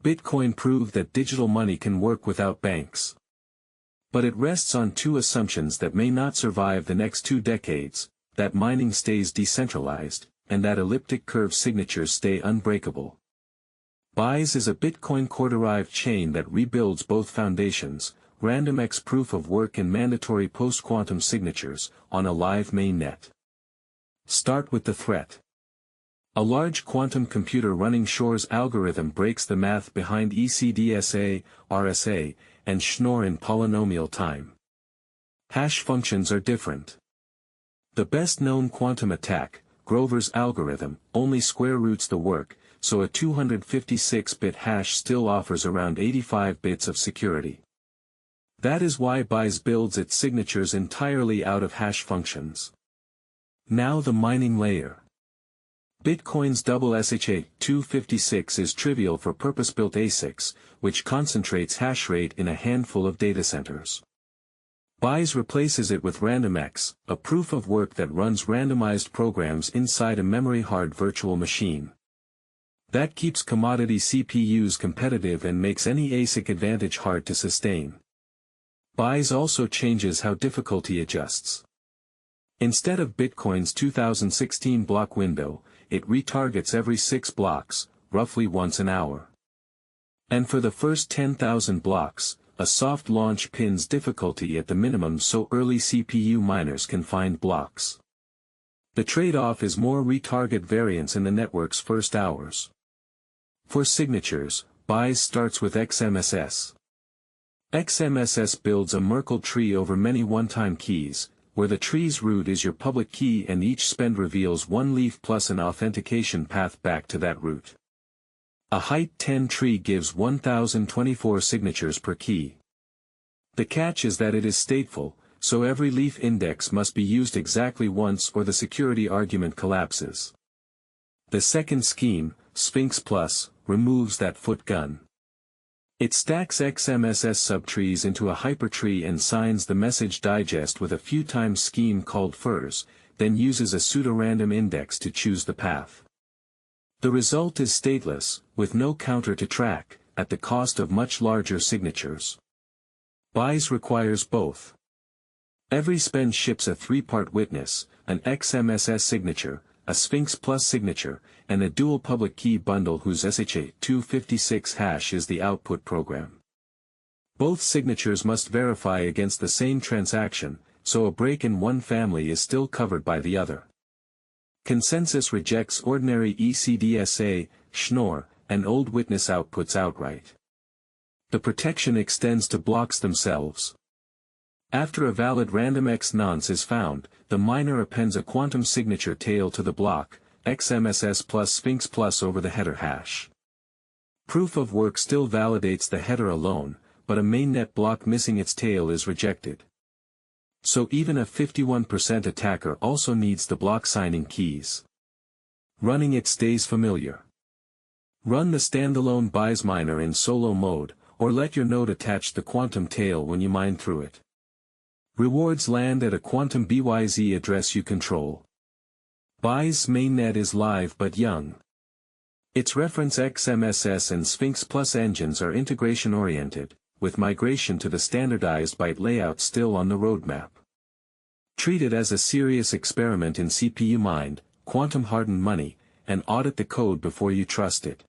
Bitcoin proved that digital money can work without banks. But it rests on two assumptions that may not survive the next 2 decades, that mining stays decentralized, and that elliptic curve signatures stay unbreakable. Byze is a Bitcoin core-derived chain that rebuilds both foundations, RandomX proof of work and mandatory post-quantum signatures, on a live mainnet. Start with the threat. A large quantum computer running Shor's algorithm breaks the math behind ECDSA, RSA, and Schnorr in polynomial time. Hash functions are different. The best-known quantum attack, Grover's algorithm, only square roots the work, so a 256-bit hash still offers around 85 bits of security. That is why Byze builds its signatures entirely out of hash functions. Now the mining layer. Bitcoin's double SHA-256 is trivial for purpose-built ASICs, which concentrates hash rate in a handful of data centers. Byze replaces it with RandomX, a proof of work that runs randomized programs inside a memory-hard virtual machine. That keeps commodity CPUs competitive and makes any ASIC advantage hard to sustain. Byze also changes how difficulty adjusts. Instead of Bitcoin's 2016 block window, it retargets every 6 blocks, roughly once an hour. And for the first 10,000 blocks, a soft launch pins difficulty at the minimum so early CPU miners can find blocks. The trade-off is more retarget variance in the network's first hours. For signatures, Byze starts with xmss. xmss builds a Merkle tree over many one-time keys, where the tree's root is your public key and each spend reveals one leaf plus an authentication path back to that root. A height 10 tree gives 1024 signatures per key. The catch is that it is stateful, so every leaf index must be used exactly once or the security argument collapses. The second scheme, Sphinx Plus, removes that foot gun. It stacks xmss subtrees into a hypertree and signs the message digest with a few times scheme called furs, then uses a pseudorandom index to choose the path. The result is stateless, with no counter to track, at the cost of much larger signatures. Byze requires both. Every spend ships a 3-part witness, an xmss signature, a Sphinx Plus signature, and a dual public key bundle whose SHA-256 hash is the output program. Both signatures must verify against the same transaction, so a break in one family is still covered by the other. Consensus rejects ordinary ECDSA, Schnorr, and old witness outputs outright. The protection extends to blocks themselves. After a valid RandomX nonce is found, the miner appends a quantum signature tail to the block, xmss plus Sphinx Plus over the header hash. Proof of work still validates the header alone, but a mainnet block missing its tail is rejected. So even a 51% attacker also needs the block signing keys. Running it stays familiar. Run the standalone Byze miner in solo mode, or let your node attach the quantum tail when you mine through it. Rewards land at a quantum Byze address you control. Byze's mainnet is live but young. Its reference xmss and Sphinx Plus engines are integration-oriented, with migration to the standardized byte layout still on the roadmap. Treat it as a serious experiment in CPU mined, quantum-hardened money, and audit the code before you trust it.